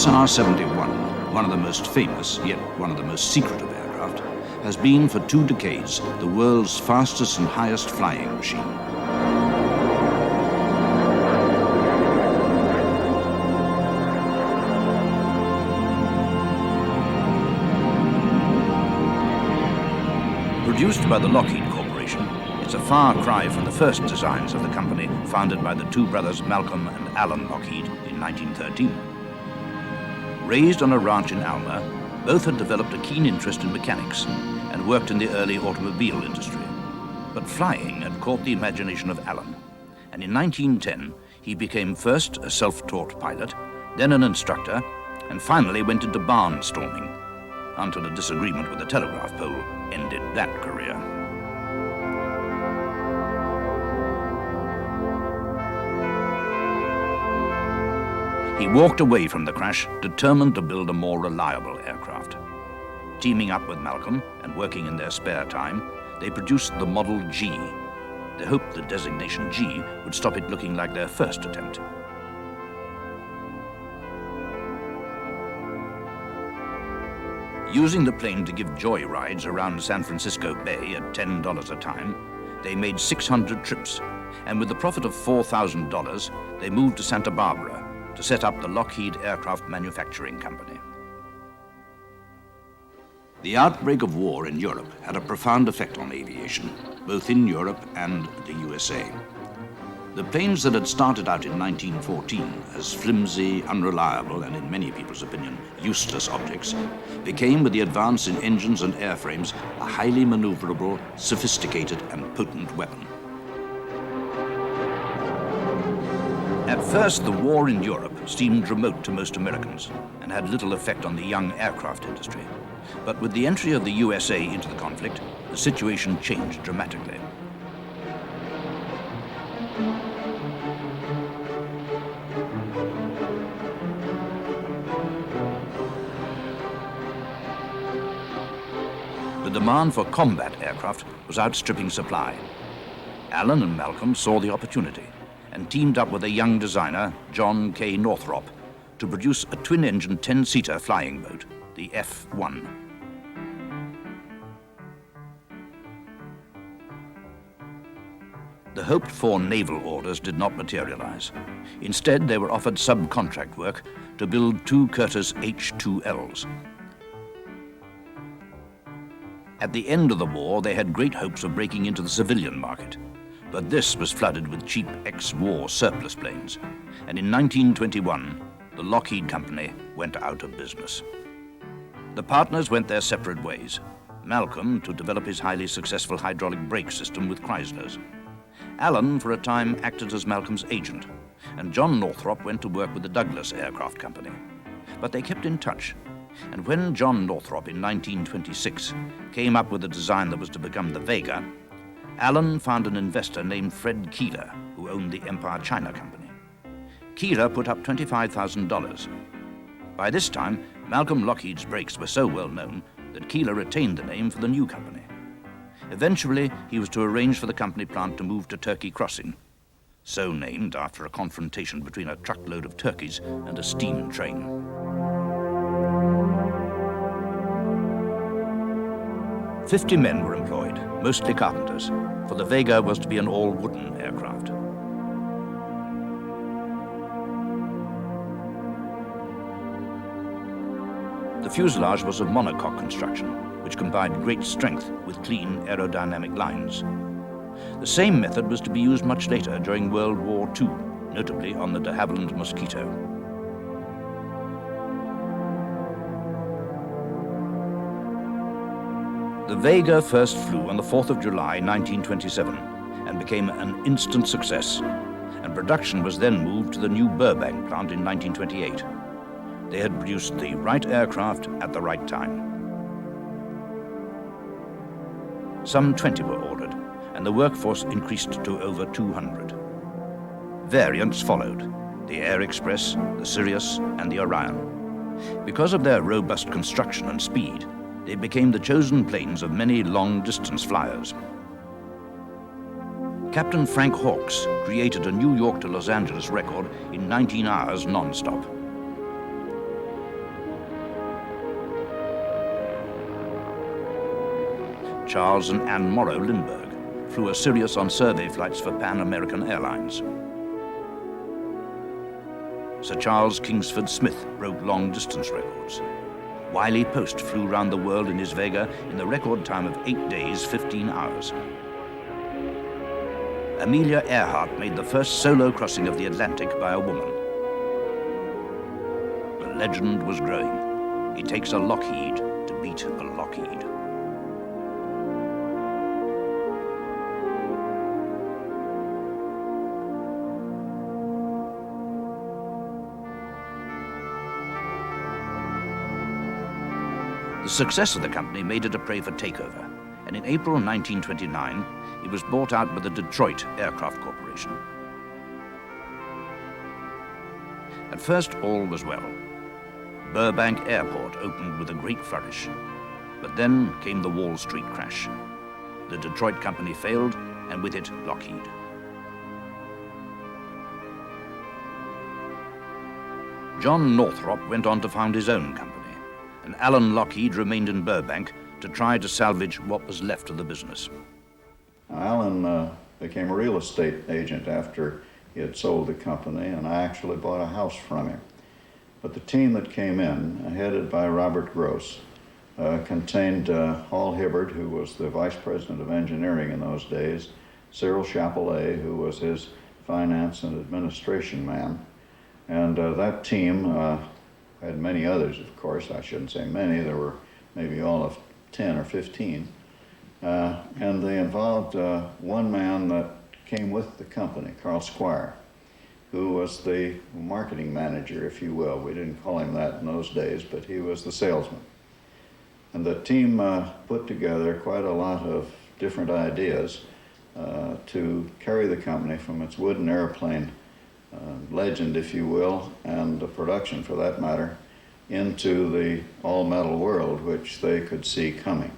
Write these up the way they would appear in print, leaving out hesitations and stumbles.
SR-71, one of the most famous, yet one of the most secretive aircraft, has been for 2 decades the world's fastest and highest flying machine. Produced by the Lockheed Corporation, it's a far cry from the first designs of the company founded by the 2 brothers Malcolm and Alan Lockheed in 1913. Raised on a ranch in Alma, both had developed a keen interest in mechanics and worked in the early automobile industry. But flying had caught the imagination of Alan, and in 1910 he became first a self-taught pilot, then an instructor, and finally went into barnstorming, until a disagreement with a telegraph pole ended that career. He walked away from the crash, determined to build a more reliable aircraft. Teaming up with Malcolm and working in their spare time, they produced the Model G. They hoped the designation G would stop it looking like their first attempt. Using the plane to give joy rides around San Francisco Bay at $10 a time, they made 600 trips, and with the profit of $4,000, they moved to Santa Barbara to set up the Lockheed Aircraft Manufacturing Company. The outbreak of war in Europe had a profound effect on aviation, both in Europe and the USA. The planes that had started out in 1914 as flimsy, unreliable, and in many people's opinion, useless objects, became, with the advance in engines and airframes, a highly maneuverable, sophisticated, and potent weapon. At first, the war in Europe seemed remote to most Americans and had little effect on the young aircraft industry. But with the entry of the USA into the conflict, the situation changed dramatically. The demand for combat aircraft was outstripping supply. Alan and Malcolm saw the opportunity and teamed up with a young designer, John K. Northrop, to produce a twin-engine 10-seater flying boat, the F-1. The hoped-for naval orders did not materialize. Instead, they were offered subcontract work to build 2 Curtiss H-2Ls. At the end of the war, they had great hopes of breaking into the civilian market, but this was flooded with cheap ex-war surplus planes, and in 1921, the Lockheed Company went out of business. The partners went their separate ways. Malcolm to develop his highly successful hydraulic brake system with Chrysler's. Alan, for a time, acted as Malcolm's agent, and John Northrop went to work with the Douglas Aircraft Company. But they kept in touch, and when John Northrop in 1926 came up with a design that was to become the Vega, Alan found an investor named Fred Keeler, who owned the Empire China Company. Keeler put up $25,000. By this time, Malcolm Lockheed's brakes were so well known that Keeler retained the name for the new company. Eventually, he was to arrange for the company plant to move to Turkey Crossing, so named after a confrontation between a truckload of turkeys and a steam train. 50 men were employed, mostly carpenters, for the Vega was to be an all-wooden aircraft. The fuselage was of monocoque construction, which combined great strength with clean aerodynamic lines. The same method was to be used much later during World War II, notably on the de Havilland Mosquito. The Vega first flew on the 4th of July, 1927, and became an instant success, and production was then moved to the new Burbank plant in 1928. They had produced the right aircraft at the right time. Some 20 were ordered, and the workforce increased to over 200. Variants followed: the Air Express, the Sirius, and the Orion. Because of their robust construction and speed, they became the chosen planes of many long-distance flyers. Captain Frank Hawks created a New York to Los Angeles record in 19 hours non-stop. Charles and Anne Morrow Lindbergh flew a Sirius on survey flights for Pan American Airlines. Sir Charles Kingsford Smith broke long-distance records. Wiley Post flew round the world in his Vega in the record time of 8 days, 15 hours. Amelia Earhart made the first solo crossing of the Atlantic by a woman. The legend was growing. It takes a Lockheed to beat a Lockheed. The success of the company made it a prey for takeover, and in April 1929, it was bought out by the Detroit Aircraft Corporation. At first, all was well. Burbank Airport opened with a great flourish, but then came the Wall Street crash. The Detroit company failed, and with it, Lockheed. John Northrop went on to found his own company, and Alan Lockheed remained in Burbank to try to salvage what was left of the business. Alan became a real estate agent after he had sold the company, and I actually bought a house from him. But the team that came in, headed by Robert Gross, contained Hall Hibbard, who was the vice president of engineering in those days, Cyril Chapelet, who was his finance and administration man, and that team had many others, of course. I shouldn't say many. There were maybe all of 10 or 15. And they involved one man that came with the company, Carl Squire, who was the marketing manager, if you will. We didn't call him that in those days, but he was the salesman. And the team put together quite a lot of different ideas to carry the company from its wooden airplane legend, if you will, and the production for that matter, into the all-metal world, which they could see coming.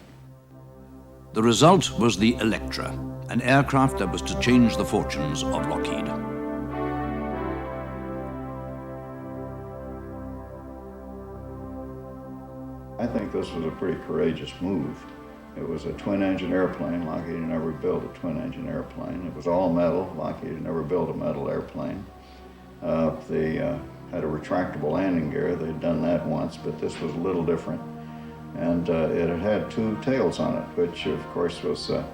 The result was the Electra, an aircraft that was to change the fortunes of Lockheed. I think this was a pretty courageous move. It was a twin-engine airplane. Lockheed had never built a twin-engine airplane. It was all metal. Lockheed had never built a metal airplane. They had a retractable landing gear. They'd done that once, but this was a little different. And it had two tails on it, which of course was the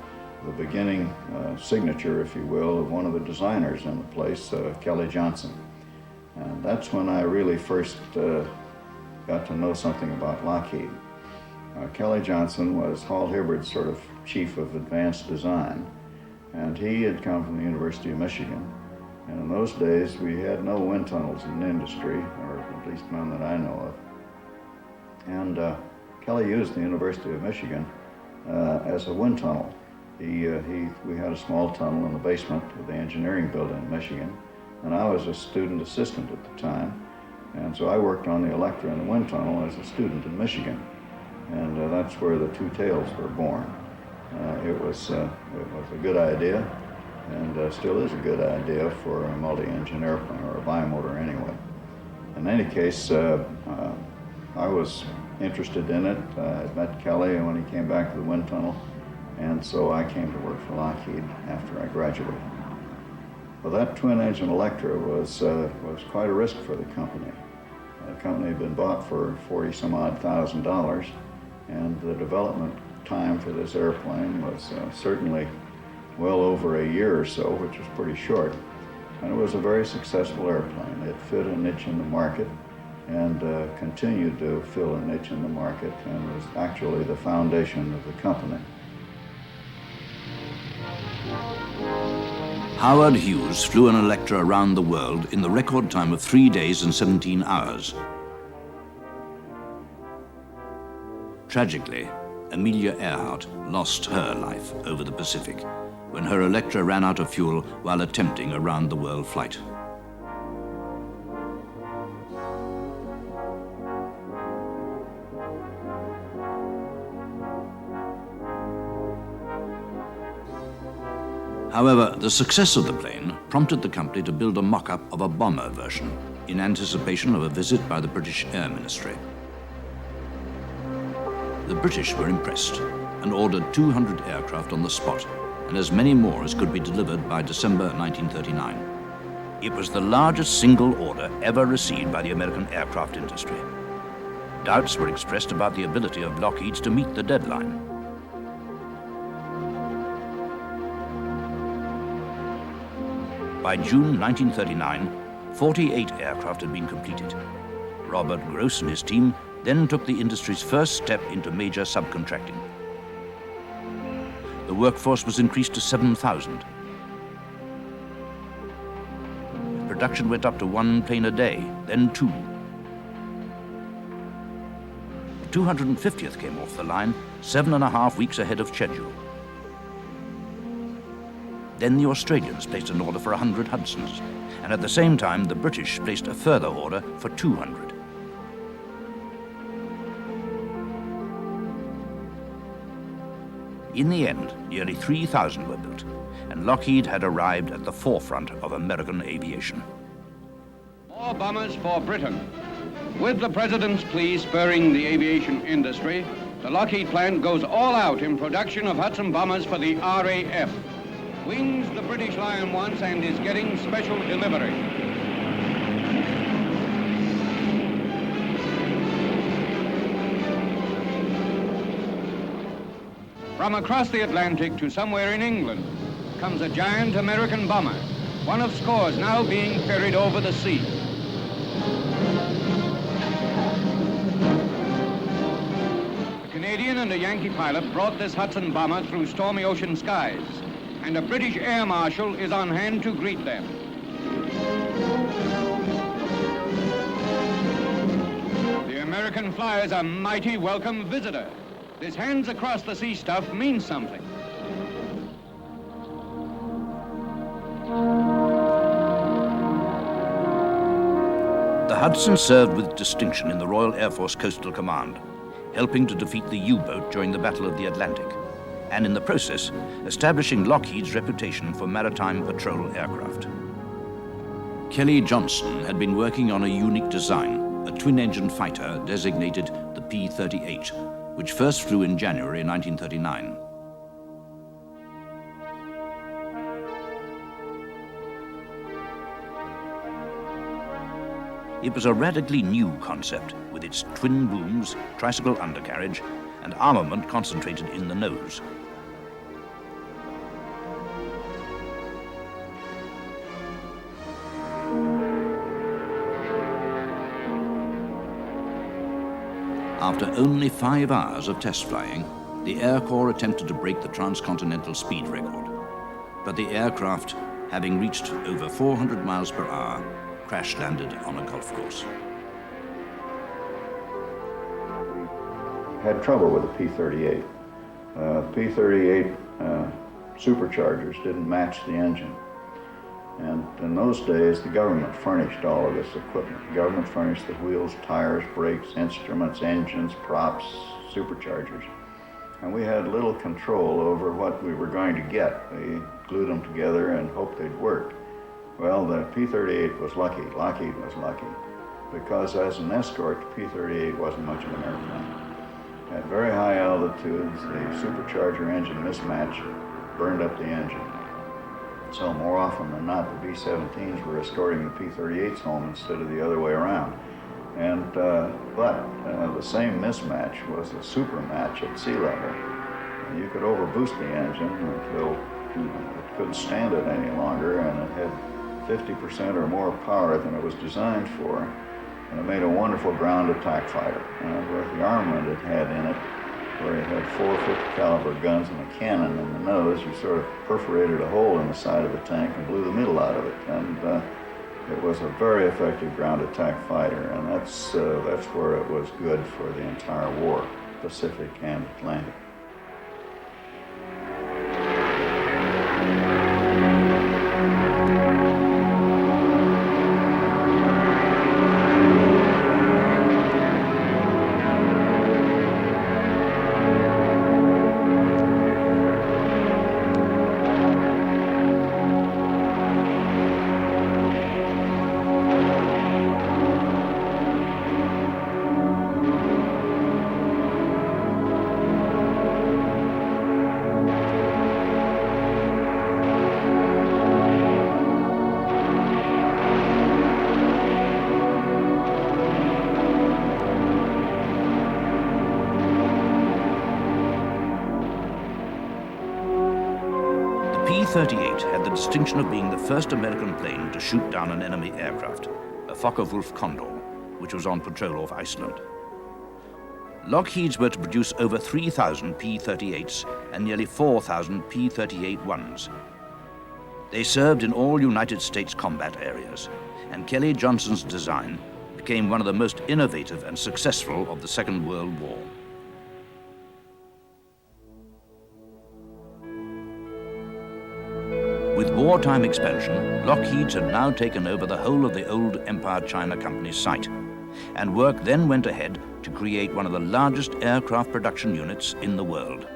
beginning signature, if you will, of one of the designers in the place, Kelly Johnson. And that's when I really first got to know something about Lockheed. Kelly Johnson was Hall Hibbard's sort of chief of advanced design, and he had come from the University of Michigan. And in those days, we had no wind tunnels in the industry, or at least none that I know of. And Kelly used the University of Michigan as a wind tunnel. We had a small tunnel in the basement of the engineering building in Michigan, and I was a student assistant at the time. And so I worked on the Electra and the wind tunnel as a student in Michigan. And that's where the two tails were born. It was a good idea, and still is a good idea for a multi-engine airplane, or a bimotor anyway. In any case, I was interested in it. I met Kelly when he came back to the wind tunnel, and so I came to work for Lockheed after I graduated. Well, that twin-engine Electra was quite a risk for the company. The company had been bought for $40-some-odd thousand, and the development time for this airplane was certainly well over a year or so, which was pretty short. And it was a very successful airplane. It fit a niche in the market and continued to fill a niche in the market, and was actually the foundation of the company. Howard Hughes flew an Electra around the world in the record time of 3 days and 17 hours. Tragically, Amelia Earhart lost her life over the Pacific when her Electra ran out of fuel while attempting a round-the-world flight. However, the success of the plane prompted the company to build a mock-up of a bomber version in anticipation of a visit by the British Air Ministry. The British were impressed, and ordered 200 aircraft on the spot, and as many more as could be delivered by December 1939. It was the largest single order ever received by the American aircraft industry. Doubts were expressed about the ability of Lockheed's to meet the deadline. By June 1939, 48 aircraft had been completed. Robert Gross and his team then took the industry's first step into major subcontracting. The workforce was increased to 7,000. Production went up to 1 plane a day, then 2. The 250th came off the line 7.5 weeks ahead of schedule. Then the Australians placed an order for 100 Hudsons, and at the same time the British placed a further order for 200. In the end, nearly 3,000 were built, and Lockheed had arrived at the forefront of American aviation. More bombers for Britain. With the President's plea spurring the aviation industry, the Lockheed plant goes all out in production of Hudson bombers for the RAF. Wings the British Lion wants and is getting special delivery. From across the Atlantic to somewhere in England comes a giant American bomber, one of scores now being ferried over the sea. A Canadian and a Yankee pilot brought this Hudson bomber through stormy ocean skies, and a British air marshal is on hand to greet them. The American flyer's a mighty welcome visitor. This hands across the sea stuff means something. The Hudson served with distinction in the Royal Air Force Coastal Command, helping to defeat the U-boat during the Battle of the Atlantic, and in the process, establishing Lockheed's reputation for maritime patrol aircraft. Kelly Johnson had been working on a unique design, a twin-engine fighter designated the P-38, which first flew in January 1939. It was a radically new concept, with its twin booms, tricycle undercarriage, and armament concentrated in the nose. After only 5 hours of test flying, the Air Corps attempted to break the transcontinental speed record. But the aircraft, having reached over 400 miles per hour, crash-landed on a golf course. Had trouble with the P-38. P-38 superchargers didn't match the engine. And in those days, the government furnished all of this equipment. The government furnished the wheels, tires, brakes, instruments, engines, props, superchargers. And we had little control over what we were going to get. We glued them together and hoped they'd work. Well, the P-38 was lucky. Lockheed was lucky. Because as an escort, the P-38 wasn't much of an airplane. At very high altitudes, the supercharger engine mismatch burned up the engine. So more often than not, the B-17s were escorting the P-38s home instead of the other way around. And but the same mismatch was a super match at sea level. And you could overboost the engine until it couldn't stand it any longer, and it had 50% or more power than it was designed for. And it made a wonderful ground attack fighter. And with the armament it had in it, where it had 450 caliber guns and a cannon in the nose, you sort of perforated a hole in the side of the tank and blew the middle out of it. And it was a very effective ground attack fighter, and that's where it was good for the entire war, Pacific and Atlantic. P-38 had the distinction of being the first American plane to shoot down an enemy aircraft, a Focke-Wulf Condor, which was on patrol off Iceland. Lockheed's were to produce over 3,000 P-38s and nearly 4,000 P-38-1s. They served in all United States combat areas, and Kelly Johnson's design became one of the most innovative and successful of the Second World War. With wartime expansion, Lockheed had now taken over the whole of the old Empire China Company's site, and work then went ahead to create one of the largest aircraft production units in the world.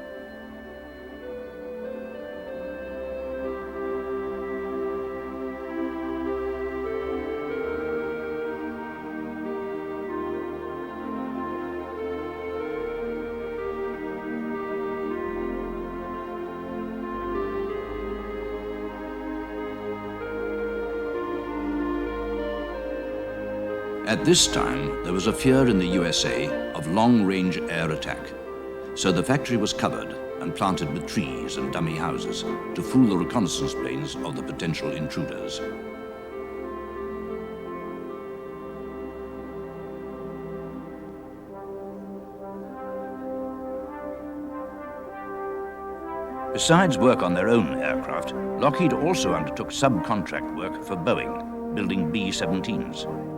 At this time, there was a fear in the USA of long-range air attack, so the factory was covered and planted with trees and dummy houses to fool the reconnaissance planes of the potential intruders. Besides work on their own aircraft, Lockheed also undertook subcontract work for Boeing, building B-17s.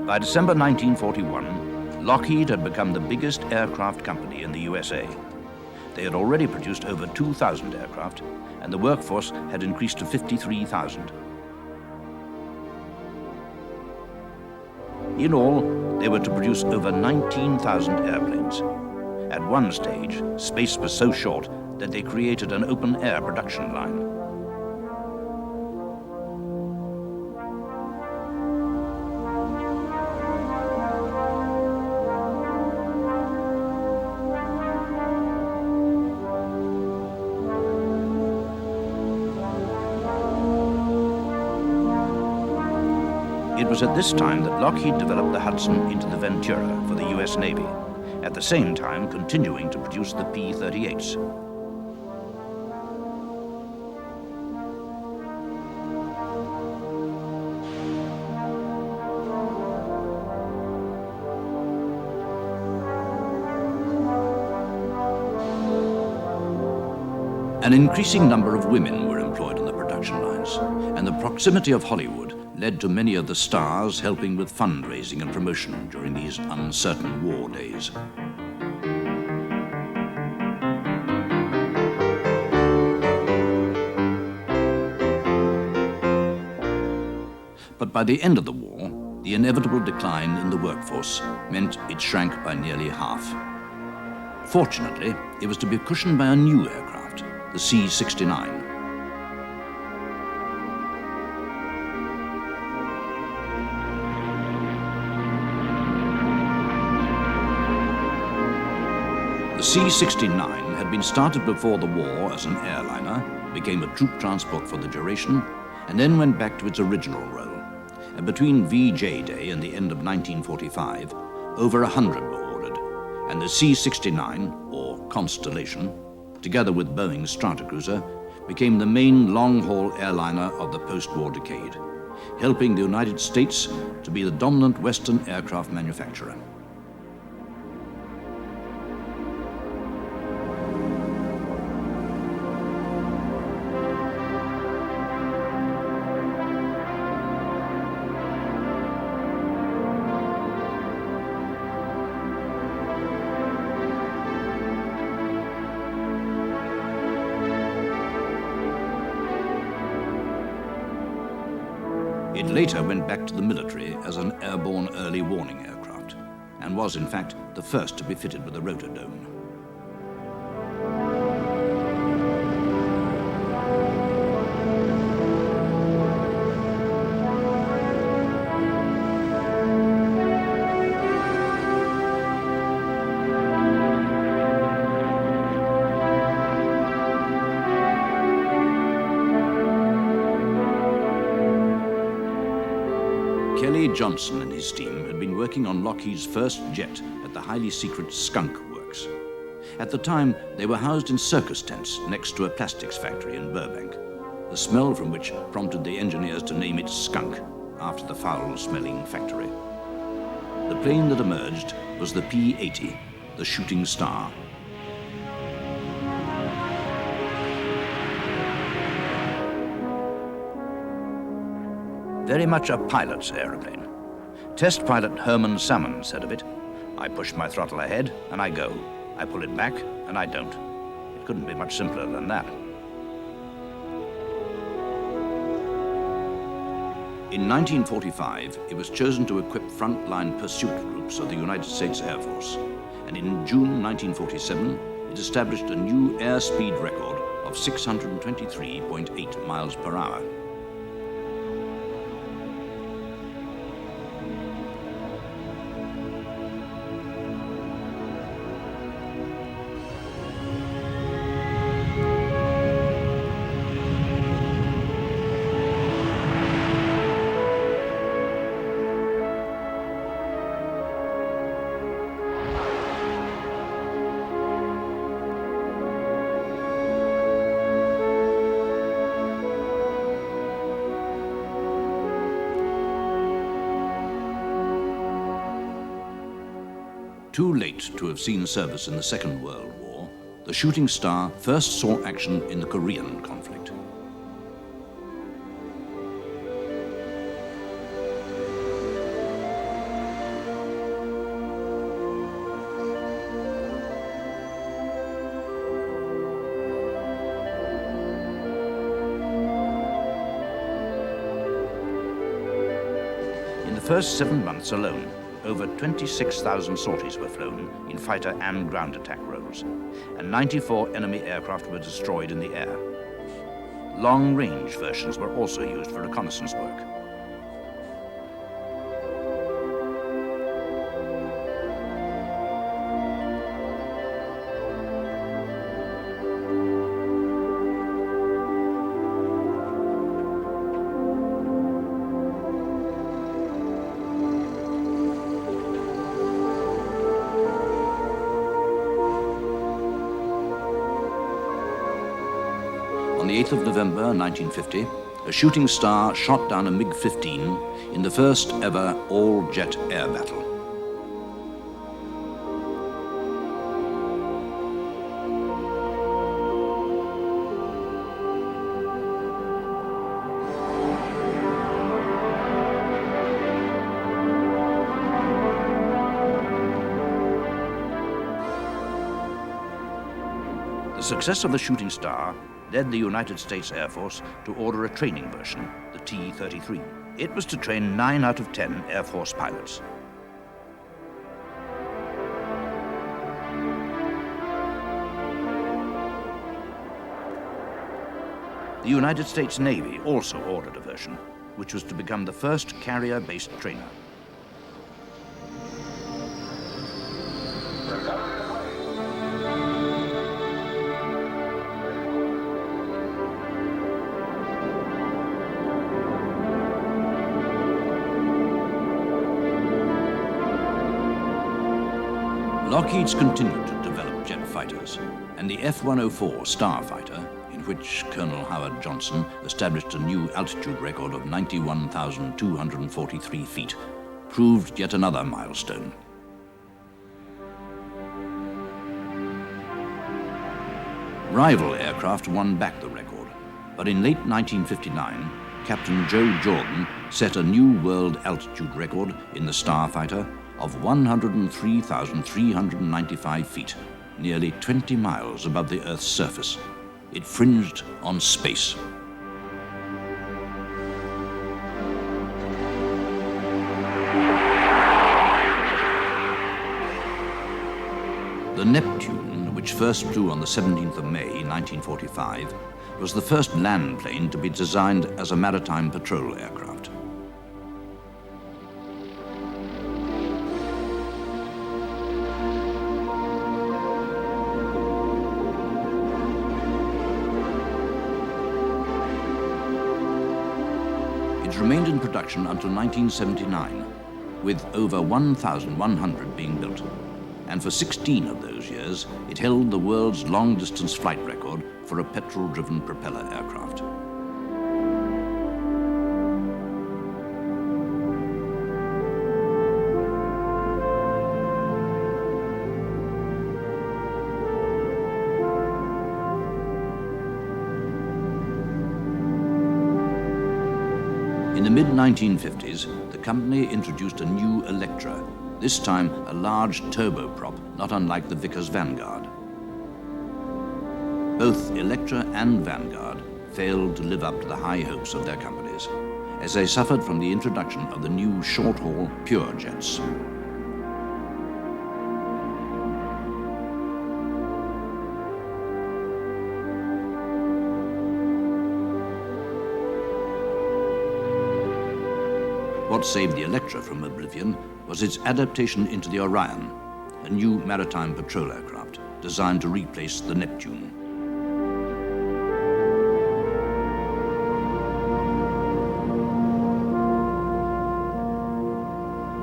By December 1941, Lockheed had become the biggest aircraft company in the USA. They had already produced over 2,000 aircraft, and the workforce had increased to 53,000. In all, they were to produce over 19,000 airplanes. At one stage, space was so short that they created an open-air production line. It was at this time that Lockheed developed the Hudson into the Ventura for the US Navy, at the same time continuing to produce the P-38s. An increasing number of women were employed on the production lines, and the proximity of Hollywood led to many of the stars helping with fundraising and promotion during these uncertain war days. But by the end of the war, the inevitable decline in the workforce meant it shrank by nearly half. Fortunately, it was to be cushioned by a new aircraft, the C-69. The C-69 had been started before the war as an airliner, became a troop transport for the duration, and then went back to its original role. And between VJ Day and the end of 1945, over 100 were ordered, and the C-69, or Constellation, together with Boeing's Stratocruiser, became the main long-haul airliner of the post-war decade, helping the United States to be the dominant Western aircraft manufacturer. It later went back to the military as an airborne early warning aircraft, and was in fact the first to be fitted with a rotordome. Kelly Johnson and his team had been working on Lockheed's first jet at the highly secret Skunk Works. At the time, they were housed in circus tents next to a plastics factory in Burbank, the smell from which prompted the engineers to name it Skunk, after the foul-smelling factory. The plane that emerged was the P-80, the Shooting Star. Very much a pilot's aeroplane. Test pilot Herman Salmon said of it, "I push my throttle ahead and I go. I pull it back and I don't." It couldn't be much simpler than that. In 1945, it was chosen to equip frontline pursuit groups of the United States Air Force, and in June 1947, it established a new airspeed record of 623.8 miles per hour. Too late to have seen service in the Second World War, the Shooting Star first saw action in the Korean conflict. In the first 7 months alone, over 26,000 sorties were flown in fighter and ground attack roles, and 94 enemy aircraft were destroyed in the air. Long-range versions were also used for reconnaissance work. On the 8th of November 1950, a Shooting Star shot down a MiG-15 in the first ever all-jet air battle. The success of the Shooting Star led the United States Air Force to order a training version, the T-33. It was to train 9 out of 10 Air Force pilots. The United States Navy also ordered a version, which was to become the first carrier-based trainer. Lockheed's continued to develop jet fighters, and the F-104 Starfighter, in which Colonel Howard Johnson established a new altitude record of 91,243 feet, proved yet another milestone. Rival aircraft won back the record, but in late 1959, Captain Joe Jordan set a new world altitude record in the Starfighter of 103,395 feet, nearly 20 miles above the Earth's surface. It fringed on space. The Neptune, which first flew on the 17th of May, 1945, was the first land plane to be designed as a maritime patrol aircraft. It It remained in production until 1979, with over 1,100 being built. And for 16 of those years, it held the world's long-distance flight record for a petrol-driven propeller aircraft. In the mid-1950s, the company introduced a new Electra, this time a large turboprop, not unlike the Vickers Vanguard. Both Electra and Vanguard failed to live up to the high hopes of their companies, as they suffered from the introduction of the new short-haul pure jets. What saved the Electra from oblivion was its adaptation into the Orion, a new maritime patrol aircraft designed to replace the Neptune.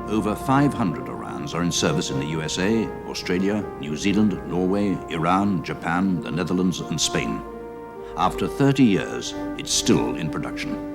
Over 500 Orions are in service in the USA, Australia, New Zealand, Norway, Iran, Japan, the Netherlands, and Spain. After 30 years, it's still in production.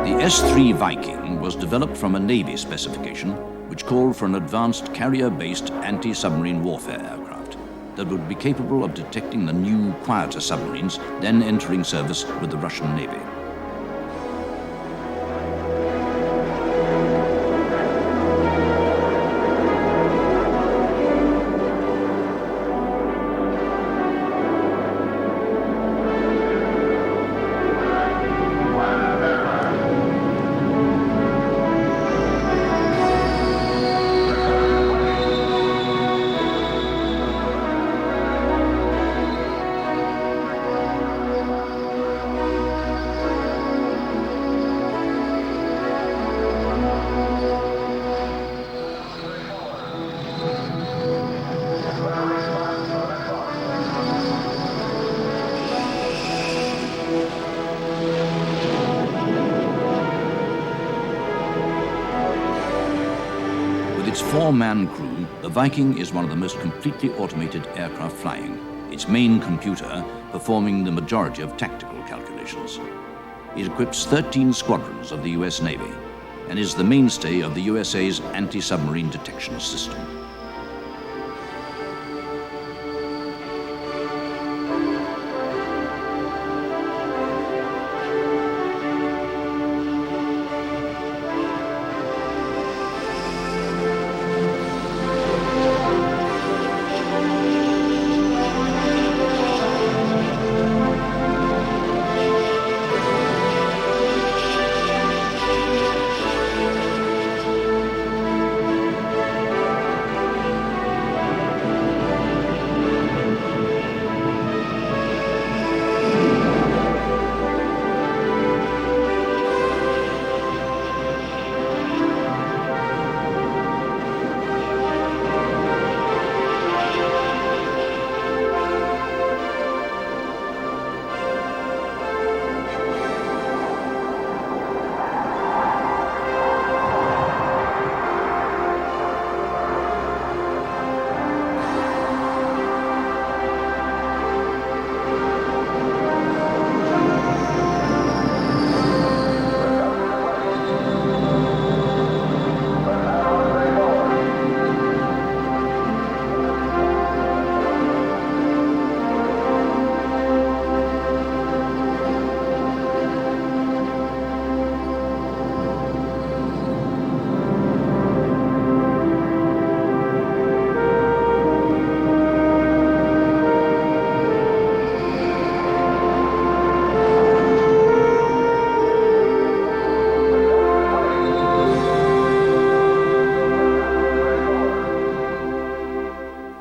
The S-3 Viking was developed from a Navy specification which called for an advanced carrier-based anti-submarine warfare aircraft that would be capable of detecting the new, quieter submarines then entering service with the Russian Navy. With its four-man crew, the Viking is one of the most completely automated aircraft flying, its main computer performing the majority of tactical calculations. It equips 13 squadrons of the US Navy and is the mainstay of the USA's anti-submarine detection system.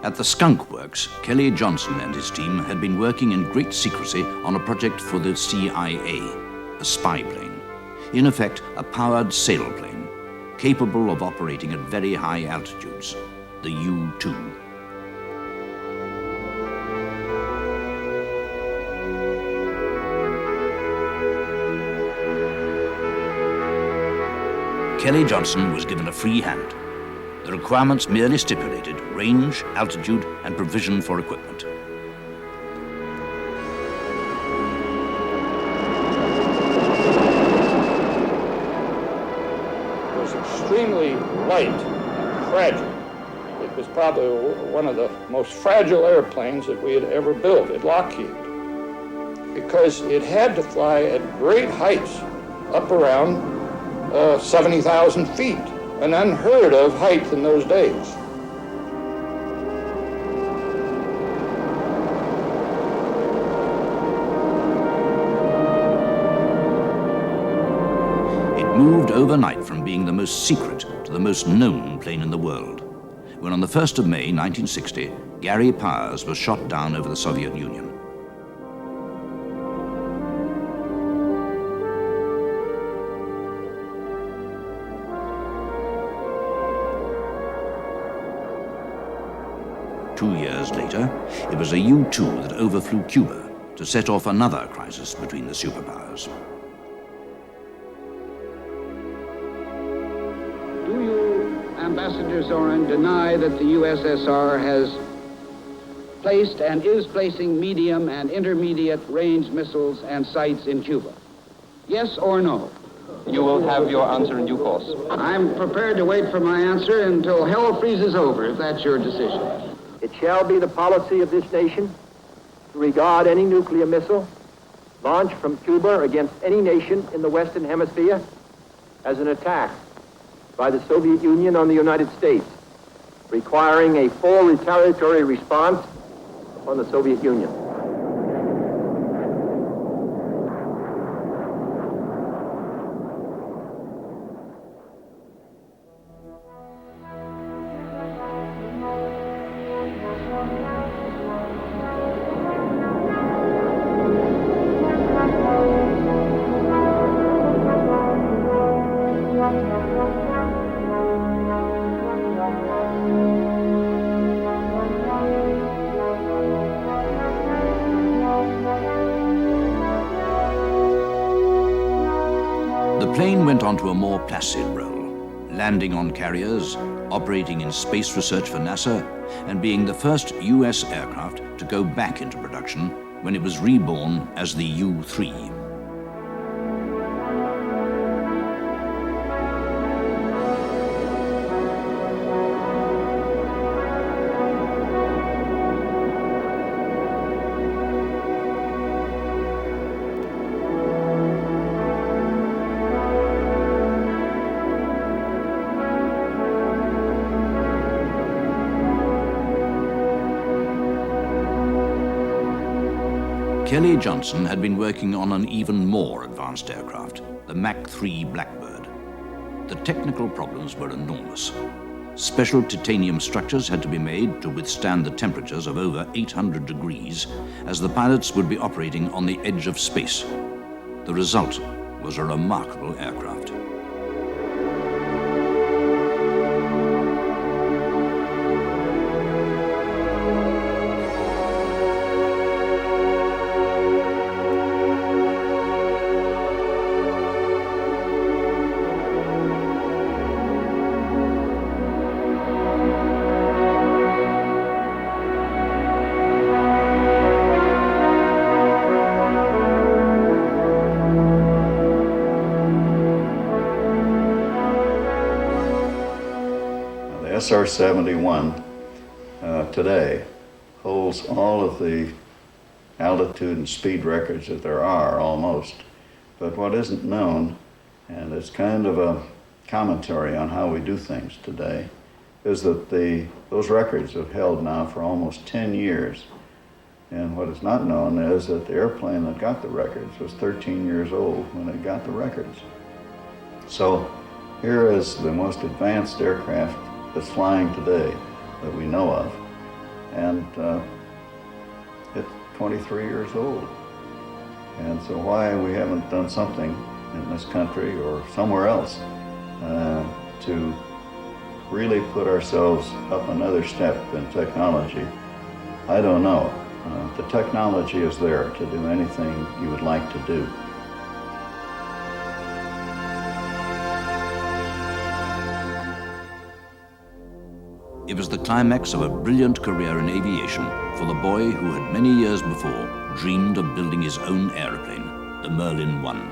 At the Skunk Works, Kelly Johnson and his team had been working in great secrecy on a project for the CIA, a spy plane. In effect, a powered sailplane, capable of operating at very high altitudes, the U-2. Kelly Johnson was given a free hand. The requirements merely stipulated range, altitude, and provision for equipment. It was extremely light and fragile. It was probably one of the most fragile airplanes that we had ever built at Lockheed, because it had to fly at great heights, up around 70,000 feet, an unheard of height in those days. It moved overnight from being the most secret to the most known plane in the world, when on the 1st of May 1960, Gary Powers was shot down over the Soviet Union. Two years later, it was a U-2 that overflew Cuba to set off another crisis between the superpowers. Do you, Ambassador Zorin, deny that the USSR has placed and is placing medium and intermediate range missiles and sights in Cuba? Yes or no? You will have your answer in due course. I'm prepared to wait for my answer until hell freezes over, if that's your decision. It shall be the policy of this nation to regard any nuclear missile launched from Cuba against any nation in the Western Hemisphere as an attack by the Soviet Union on the United States, requiring a full retaliatory response on the Soviet Union. The plane went on to a more placid role, landing on carriers, operating in space research for NASA, and being the first US aircraft to go back into production when it was reborn as the U-3. Kelly Johnson had been working on an even more advanced aircraft, the Mach 3 Blackbird. The technical problems were enormous. Special titanium structures had to be made to withstand the temperatures of over 800 degrees, as the pilots would be operating on the edge of space. The result was a remarkable aircraft. SR-71 today holds all of the altitude and speed records that there are, almost. But what isn't known, and it's kind of a commentary on how we do things today, is that those records have held now for almost 10 years. And what is not known is that the airplane that got the records was 13 years old when it got the records. So here is the most advanced aircraft that's flying today that we know of, and it's 23 years old. And so why we haven't done something in this country or somewhere else to really put ourselves up another step in technology, I don't know. The technology is there to do anything you would like to do. It was the climax of a brilliant career in aviation for the boy who had many years before dreamed of building his own aeroplane, the Merlin 1.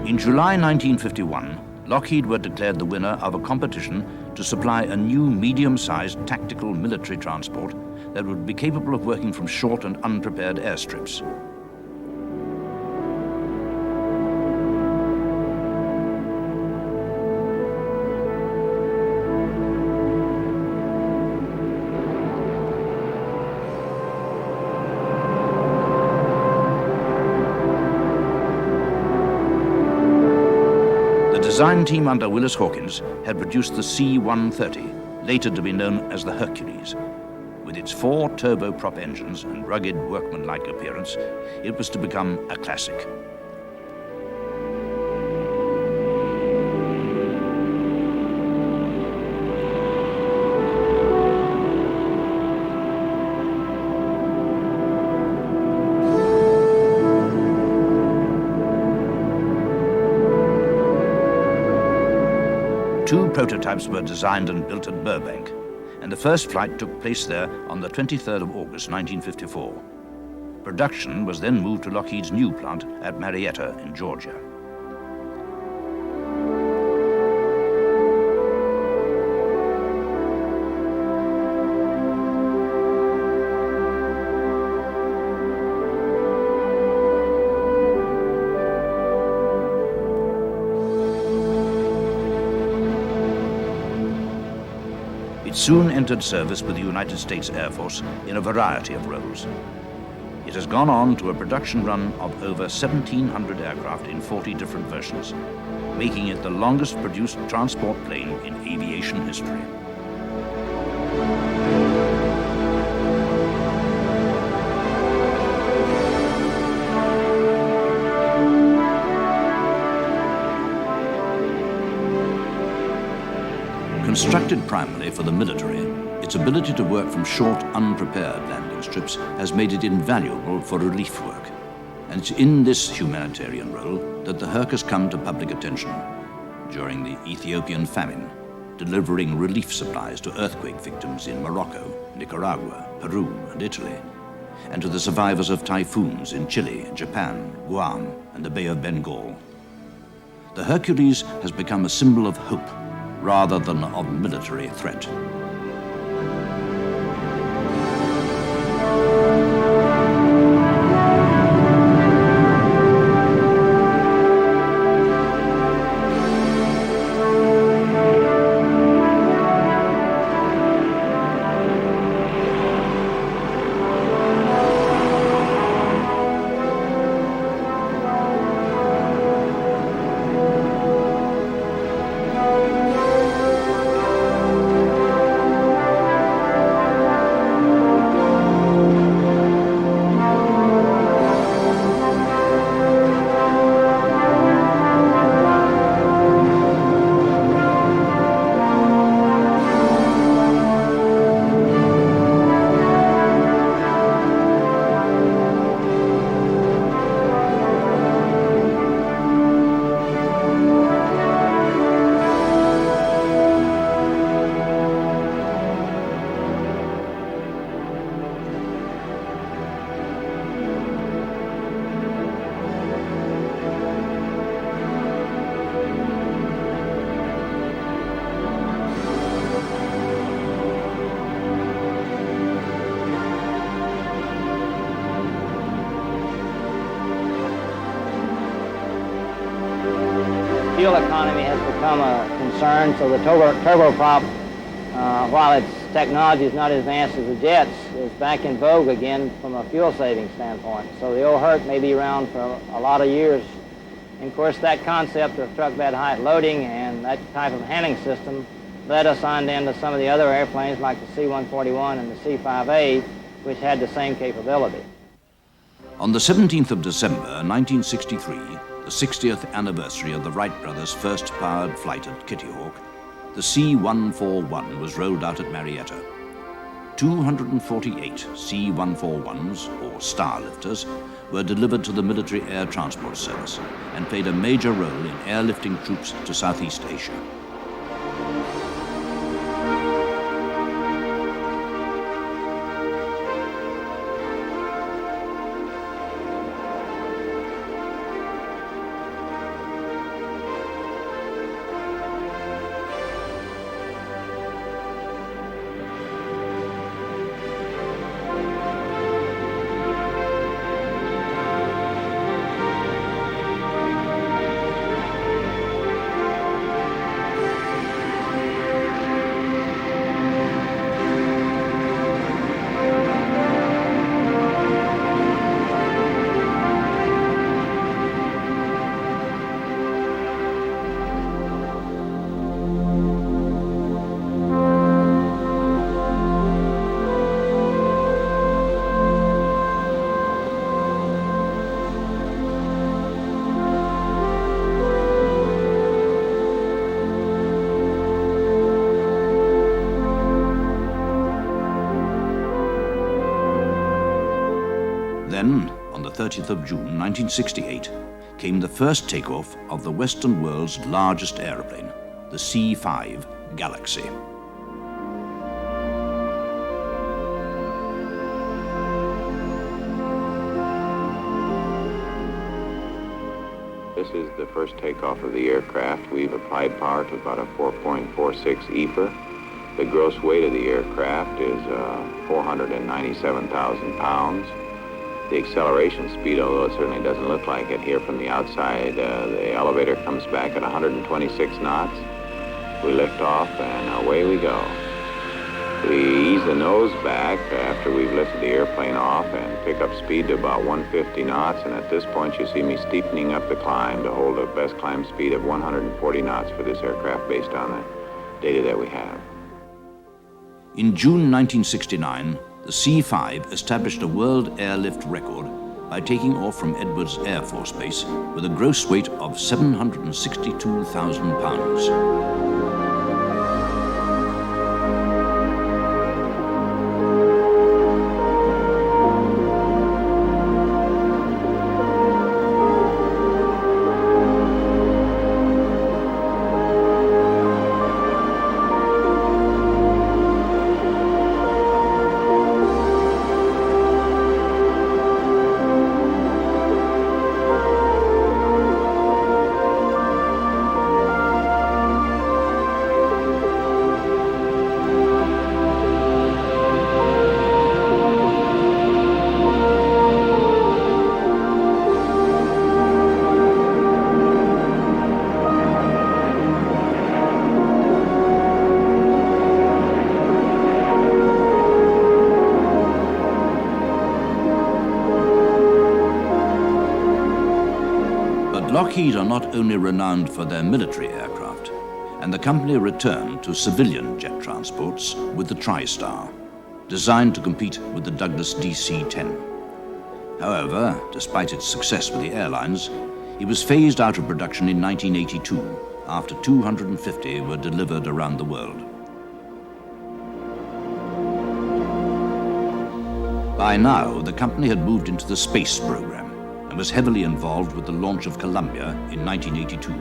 In July 1951, Lockheed were declared the winner of a competition to supply a new medium-sized tactical military transport that would be capable of working from short and unprepared airstrips. The design team under Willis Hawkins had produced the C-130, later to be known as the Hercules. With its 4 turboprop engines and rugged workmanlike appearance, it was to become a classic. Two prototypes were designed and built at Burbank, and the first flight took place there on the 23rd of August, 1954. Production was then moved to Lockheed's new plant at Marietta in Georgia. It soon entered service with the United States Air Force in a variety of roles. It has gone on to a production run of over 1,700 aircraft in 40 different versions, making it the longest produced transport plane in aviation history. Constructed primarily for the military, its ability to work from short, unprepared landing strips has made it invaluable for relief work. And it's in this humanitarian role that the Herc has come to public attention during the Ethiopian famine, delivering relief supplies to earthquake victims in Morocco, Nicaragua, Peru, and Italy, and to the survivors of typhoons in Chile, Japan, Guam, and the Bay of Bengal. The Hercules has become a symbol of hope rather than of military threat. fuel economy has become a concern, so the turboprop, while its technology is not as advanced as the jets, is back in vogue again from a fuel saving standpoint. So the old Hurt may be around for a lot of years. And of course, that concept of truck bed height loading and that type of handling system led us on then to some of the other airplanes like the C-141 and the C-5A, which had the same capability. On the 17th of December 1963, the 60th anniversary of the Wright brothers' first powered flight at Kitty Hawk, the C-141 was rolled out at Marietta. 248 C-141s, or Starlifters, were delivered to the Military Air Transport Service and played a major role in airlifting troops to Southeast Asia. Then, on the 30th of June 1968, came the first takeoff of the Western world's largest aeroplane, the C-5 Galaxy. This is the first takeoff of the aircraft. We've applied power to about a 4.46 EFR. The gross weight of the aircraft is 497,000 pounds. The acceleration speed, although it certainly doesn't look like it here from the outside, the elevator comes back at 126 knots. We lift off and away we go. We ease the nose back after we've lifted the airplane off and pick up speed to about 150 knots, and at this point you see me steepening up the climb to hold a best climb speed of 140 knots for this aircraft based on the data that we have. In June 1969, the C-5 established a world airlift record by taking off from Edwards Air Force Base with a gross weight of 762,000 pounds. Lockheed are not only renowned for their military aircraft, and the company returned to civilian jet transports with the TriStar, designed to compete with the Douglas DC-10. However, despite its success with the airlines, it was phased out of production in 1982 after 250 were delivered around the world. By now, the company had moved into the space program and was heavily involved with the launch of Columbia in 1982.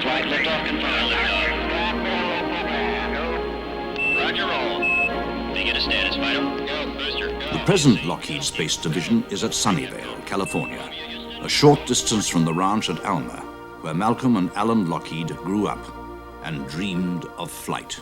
Flight, lift off confirmed. get a status, Vital? Go, booster, go. The present Lockheed Space Division is at Sunnyvale, California, a short distance from the ranch at Alma, where Malcolm and Alan Lockheed grew up and dreamed of flight.